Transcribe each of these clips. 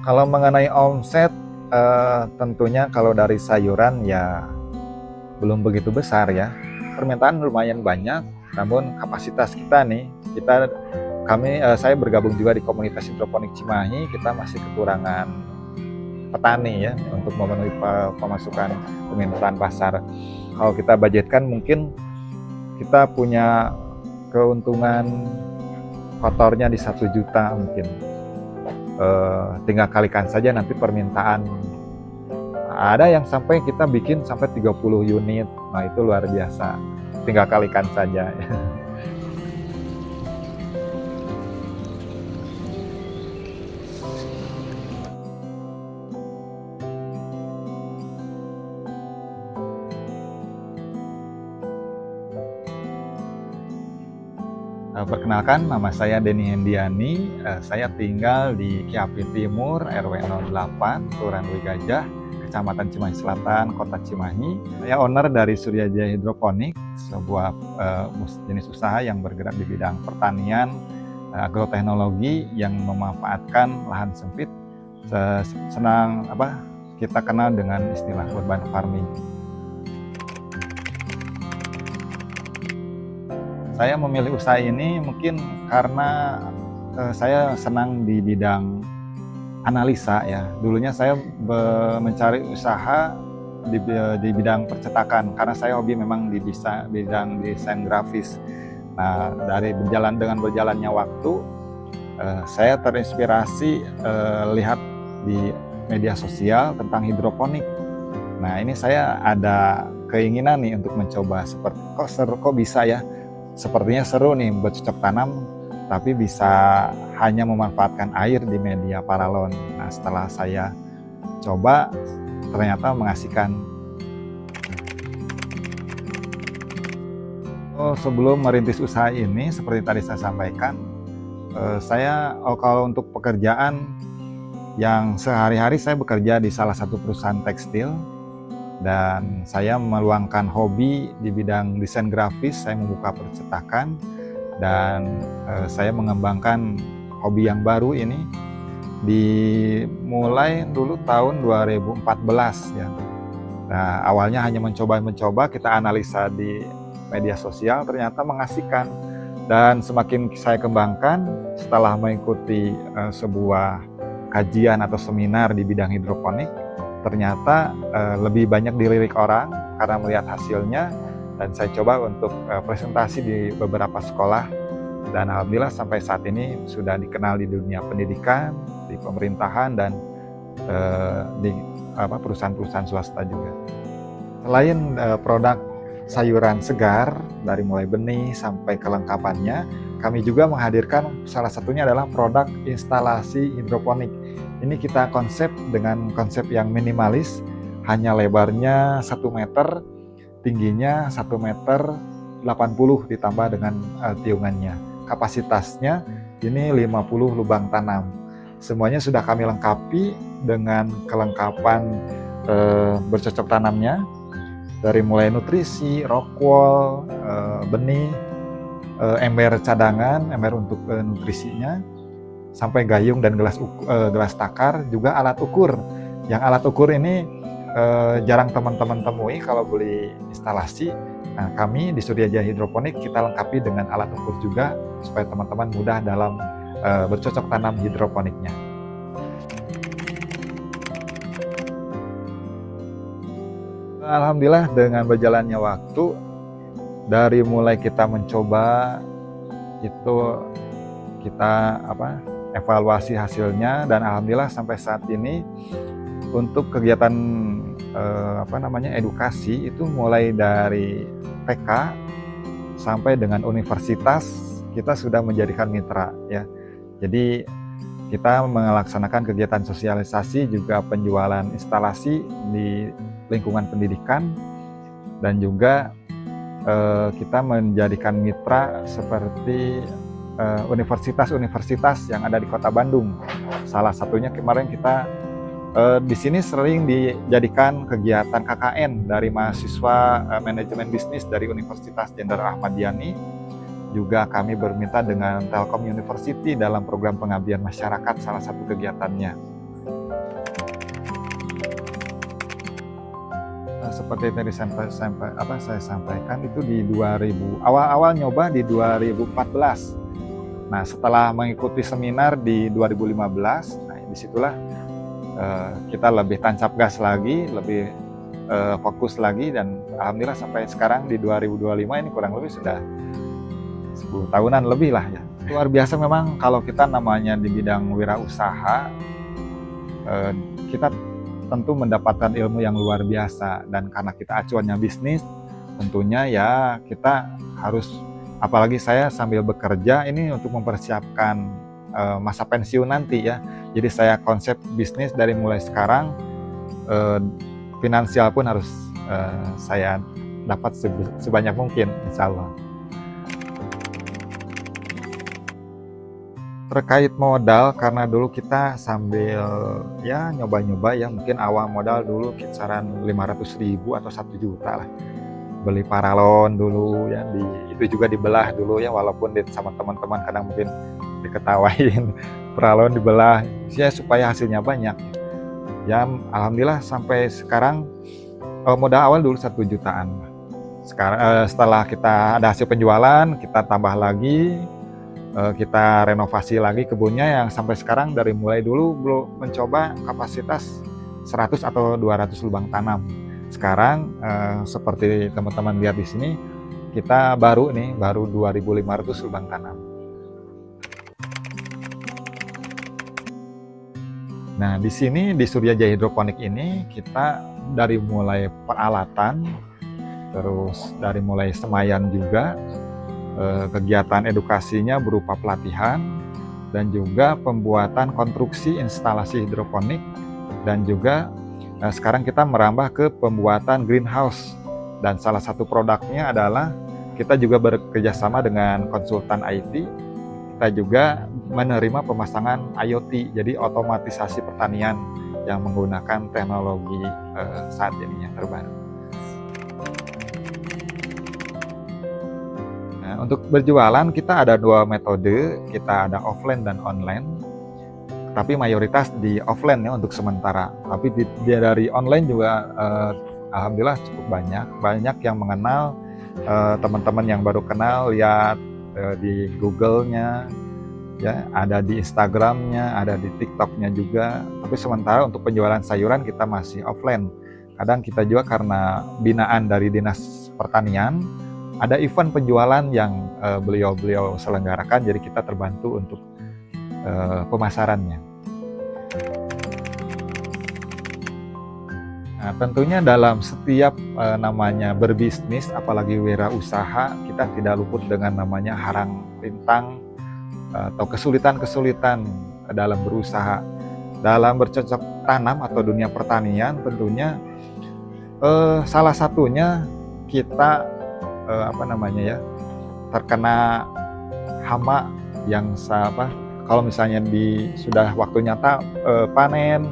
Kalau mengenai omset, tentunya kalau dari sayuran ya belum begitu besar ya. Permintaan lumayan banyak, namun kapasitas kita nih, saya bergabung juga di komunitas hidroponik Cimahi, kita masih kekurangan petani ya untuk memenuhi pemasukan permintaan pasar. Kalau kita budgetkan mungkin kita punya keuntungan kotornya di 1 juta mungkin. Tinggal kalikan saja nanti permintaan. Ada yang sampai kita bikin sampai 30 unit, nah itu luar biasa. Tinggal kalikan saja. Perkenalkan, nama saya Denny Hendiani. Saya tinggal di Kiapi Timur, RW 08, Kelurahan Dwi Gajah, Kecamatan Cimahi Selatan, Kota Cimahi. Saya owner dari Surya Jaya Hidroponik, sebuah jenis usaha yang bergerak di bidang pertanian, agroteknologi yang memanfaatkan lahan sempit. Kita kenal dengan istilah urban farming. Saya memilih usaha ini mungkin karena saya senang di bidang analisa ya. Dulunya saya mencari usaha di bidang percetakan karena saya hobi memang di bidang desain grafis. Nah, dengan berjalannya waktu, saya terinspirasi lihat di media sosial tentang hidroponik. Nah, ini saya ada keinginan nih untuk mencoba kok bisa ya. Sepertinya seru nih bercocok tanam, tapi bisa hanya memanfaatkan air di media paralon. Nah, setelah saya coba, ternyata mengasihkan. Sebelum merintis usaha ini, seperti tadi saya sampaikan, kalau untuk pekerjaan yang sehari-hari saya bekerja di salah satu perusahaan tekstil, dan saya meluangkan hobi di bidang desain grafis. Saya membuka percetakan dan saya mengembangkan hobi yang baru ini dimulai dulu tahun 2014 ya. Nah, awalnya hanya mencoba, kita analisa di media sosial, ternyata mengasihkan. Dan semakin saya kembangkan setelah mengikuti sebuah kajian atau seminar di bidang hidroponik, ternyata lebih banyak dilirik orang karena melihat hasilnya, dan saya coba untuk presentasi di beberapa sekolah, dan alhamdulillah sampai saat ini sudah dikenal di dunia pendidikan, di pemerintahan, dan di perusahaan-perusahaan swasta juga. Selain produk sayuran segar dari mulai benih sampai kelengkapannya, kami juga menghadirkan salah satunya adalah produk instalasi hidroponik. Ini kita konsep dengan konsep yang minimalis, hanya lebarnya 1 meter, tingginya 1 meter 80 ditambah dengan tiungannya. Kapasitasnya ini 50 lubang tanam. Semuanya sudah kami lengkapi dengan kelengkapan bercocok tanamnya, dari mulai nutrisi, rock wool, benih, ember cadangan, ember untuk nutrisinya, sampai gayung dan gelas takar, juga alat ukur. Yang alat ukur ini jarang teman-teman temui kalau beli instalasi. Nah, kami di Surya Jaya Hidroponik kita lengkapi dengan alat ukur juga supaya teman-teman mudah dalam bercocok tanam hidroponiknya. Alhamdulillah dengan berjalannya waktu, dari mulai kita mencoba itu kita evaluasi hasilnya, dan alhamdulillah sampai saat ini untuk kegiatan edukasi itu mulai dari TK sampai dengan universitas kita sudah menjadikan mitra ya. Jadi kita melaksanakan kegiatan sosialisasi juga penjualan instalasi di lingkungan pendidikan, dan juga kita menjadikan mitra seperti universitas-universitas yang ada di Kota Bandung. Salah satunya kemarin kita di sini sering dijadikan kegiatan KKN dari mahasiswa manajemen bisnis dari Universitas Jenderal Ahmad Yani. Juga kami bermitra dengan Telkom University dalam program pengabdian masyarakat, salah satu kegiatannya. seperti tadi saya sampaikan itu di 2000 awal-awal nyoba di 2014. Nah, setelah mengikuti seminar di 2015, nah disitulah kita lebih tancap gas lagi, lebih fokus lagi, dan alhamdulillah sampai sekarang di 2025 ini kurang lebih sudah 10 tahunan lebih lah ya. Luar biasa memang kalau kita namanya di bidang wirausaha, kita tentu mendapatkan ilmu yang luar biasa, dan karena kita acuannya bisnis, tentunya ya kita harus, apalagi saya sambil bekerja ini untuk mempersiapkan masa pensiun nanti ya. Jadi saya konsep bisnis dari mulai sekarang, finansial pun harus saya dapat sebanyak mungkin, insya Allah. Terkait modal, karena dulu kita sambil ya nyoba-nyoba ya, mungkin awal modal dulu kisaran 500.000 atau 1 juta lah. Beli paralon dulu ya, itu juga dibelah dulu ya, walaupun sama teman-teman kadang mungkin diketawain, paralon dibelah ya supaya hasilnya banyak. Ya alhamdulillah sampai sekarang modal awal dulu 1 jutaan. Sekarang setelah kita ada hasil penjualan, kita tambah lagi, kita renovasi lagi kebunnya yang sampai sekarang dari mulai dulu belum mencoba kapasitas 100 atau 200 lubang tanam. Sekarang seperti teman-teman lihat di sini, kita baru 2.500 lubang tanam. Nah, di sini di Surya Jaya Hidroponik ini kita dari mulai peralatan, terus dari mulai semayan juga, kegiatan edukasinya berupa pelatihan, dan juga pembuatan konstruksi instalasi hidroponik, dan juga sekarang kita merambah ke pembuatan greenhouse, dan salah satu produknya adalah kita juga bekerjasama dengan konsultan IT. Kita juga menerima pemasangan IoT, jadi otomatisasi pertanian yang menggunakan teknologi saat ini yang terbaru. Untuk berjualan kita ada 2 metode, kita ada offline dan online. Tapi mayoritas di offline ya untuk sementara. Tapi dari online juga alhamdulillah cukup banyak yang mengenal, teman-teman yang baru kenal lihat di Google-nya, ya ada di Instagram-nya, ada di TikTok-nya juga. Tapi sementara untuk penjualan sayuran kita masih offline. Kadang kita juga karena binaan dari Dinas Pertanian, ada event penjualan yang beliau selenggarakan, jadi kita terbantu untuk pemasarannya. Nah, tentunya dalam setiap namanya berbisnis, apalagi wirausaha, kita tidak luput dengan namanya harang rintang atau kesulitan-kesulitan dalam berusaha. Dalam bercocok tanam atau dunia pertanian, tentunya salah satunya kita terkena hama yang kalau misalnya sudah waktu nyata panen,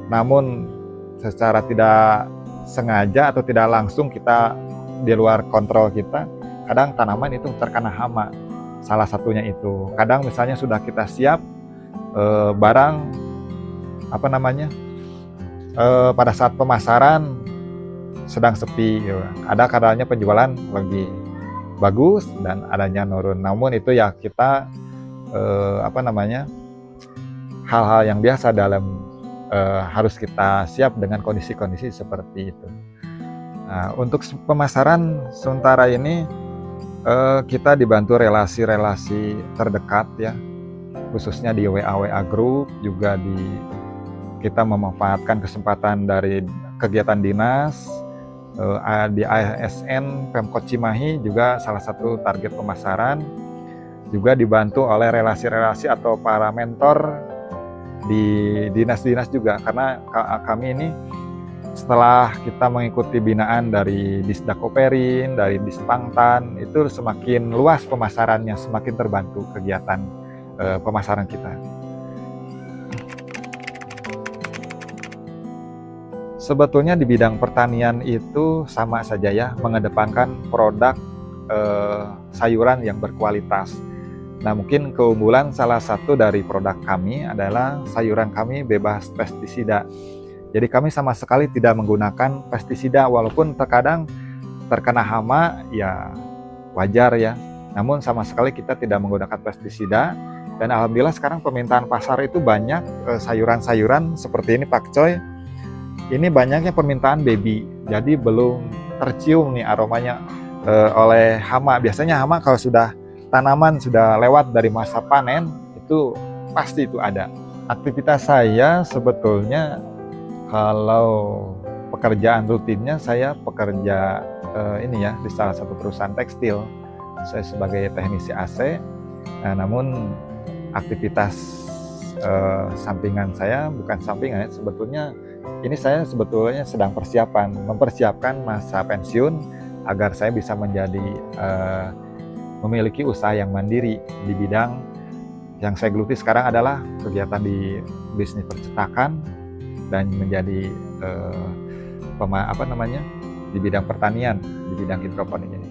namun secara tidak sengaja atau tidak langsung kita di luar kontrol kita, kadang tanaman itu terkena hama. Salah satunya itu, kadang misalnya sudah kita siap barang pada saat pemasaran sedang sepi, ada kadangnya penjualan lagi bagus dan adanya nurun. Namun itu ya kita hal-hal yang biasa dalam harus kita siap dengan kondisi-kondisi seperti itu. Nah, untuk pemasaran sementara ini kita dibantu relasi-relasi terdekat ya, khususnya di WA group, juga kita memanfaatkan kesempatan dari kegiatan dinas. Di ASN Pemkot Cimahi juga salah satu target pemasaran, juga dibantu oleh relasi-relasi atau para mentor di dinas-dinas juga, karena kami ini setelah kita mengikuti binaan dari Disdakoperin, dari Dispangtan, itu semakin luas pemasarannya, semakin terbantu kegiatan pemasaran kita. Sebetulnya di bidang pertanian itu sama saja ya, mengedepankan produk sayuran yang berkualitas. Nah, mungkin keunggulan salah satu dari produk kami adalah sayuran kami bebas pestisida. Jadi kami sama sekali tidak menggunakan pestisida, walaupun terkadang terkena hama ya wajar ya. Namun sama sekali kita tidak menggunakan pestisida, dan alhamdulillah sekarang permintaan pasar itu banyak sayuran-sayuran seperti ini pakcoy. Ini banyaknya permintaan baby, jadi belum tercium nih aromanya oleh hama. Biasanya hama kalau sudah tanaman sudah lewat dari masa panen itu pasti itu ada. Aktivitas saya sebetulnya kalau pekerjaan rutinnya saya pekerja ini ya di salah satu perusahaan tekstil. Saya sebagai teknisi AC. Nah, namun aktivitas sampingan saya bukan sampingan ya, sebetulnya ini saya sebetulnya sedang mempersiapkan masa pensiun agar saya bisa menjadi memiliki usaha yang mandiri di bidang yang saya geluti sekarang adalah kegiatan di bisnis percetakan dan menjadi di bidang pertanian, di bidang hidroponik ini.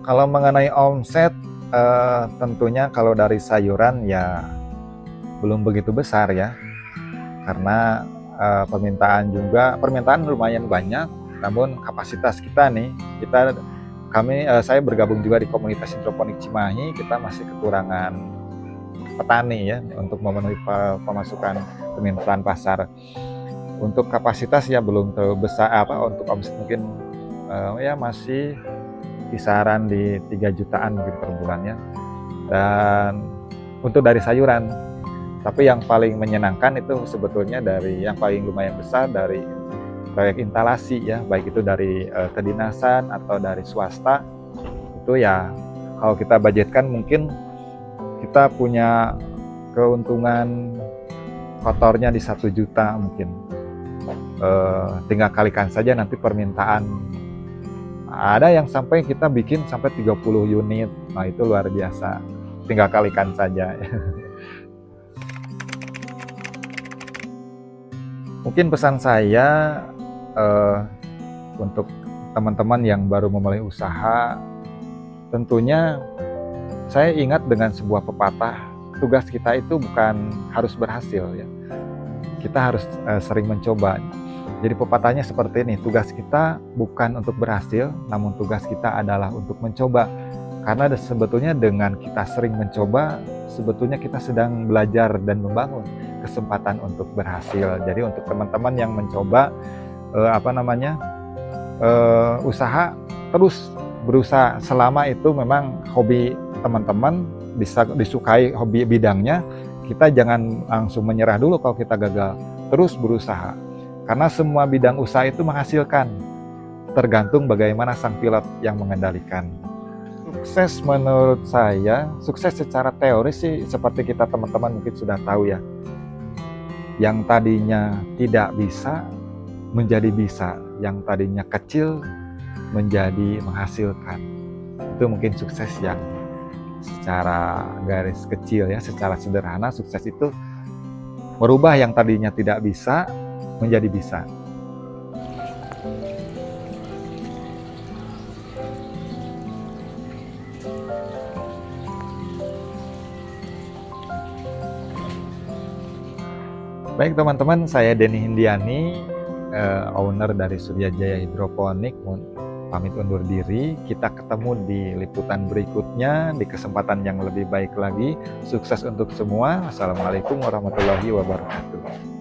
Kalau mengenai omset, tentunya kalau dari sayuran ya belum begitu besar ya, karena permintaan lumayan banyak, namun kapasitas kita nih, saya bergabung juga di komunitas hidroponik Cimahi, kita masih kekurangan petani ya untuk memenuhi pemasukan permintaan pasar. Untuk kapasitas ya belum terlalu besar, untuk omset mungkin ya masih kisaran di 3 jutaan mungkin per bulannya. Dan untuk dari sayuran, tapi yang paling menyenangkan itu sebetulnya dari yang paling lumayan besar dari proyek instalasi ya, baik itu dari kedinasan atau dari swasta. Itu ya kalau kita budgetkan mungkin kita punya keuntungan kotornya di 1 juta mungkin. Tinggal kalikan saja nanti permintaan. Ada yang sampai kita bikin sampai 30 unit, nah itu luar biasa. Tinggal kalikan saja. Mungkin pesan saya untuk teman-teman yang baru memulai usaha, tentunya saya ingat dengan sebuah pepatah, tugas kita itu bukan harus berhasil ya. Kita harus sering mencoba. Jadi pepatahnya seperti ini, tugas kita bukan untuk berhasil, namun tugas kita adalah untuk mencoba. Karena sebetulnya dengan kita sering mencoba, sebetulnya kita sedang belajar dan membangun kesempatan untuk berhasil. Jadi untuk teman-teman yang mencoba usaha, terus berusaha selama itu memang hobi teman-teman, bisa disukai hobi bidangnya, kita jangan langsung menyerah dulu kalau kita gagal, terus berusaha. Karena semua bidang usaha itu menghasilkan, tergantung bagaimana sang pilot yang mengendalikan. Sukses menurut saya, sukses secara teori sih seperti kita teman-teman mungkin sudah tahu ya. Yang tadinya tidak bisa menjadi bisa, yang tadinya kecil menjadi menghasilkan. Itu mungkin sukses yang secara garis kecil ya, secara sederhana sukses itu merubah yang tadinya tidak bisa menjadi bisa. Baik teman-teman, saya Denny Hindiani, owner dari Surya Jaya Hidroponik, pamit undur diri. Kita ketemu di liputan berikutnya di kesempatan yang lebih baik lagi. Sukses untuk semua. Assalamualaikum warahmatullahi wabarakatuh.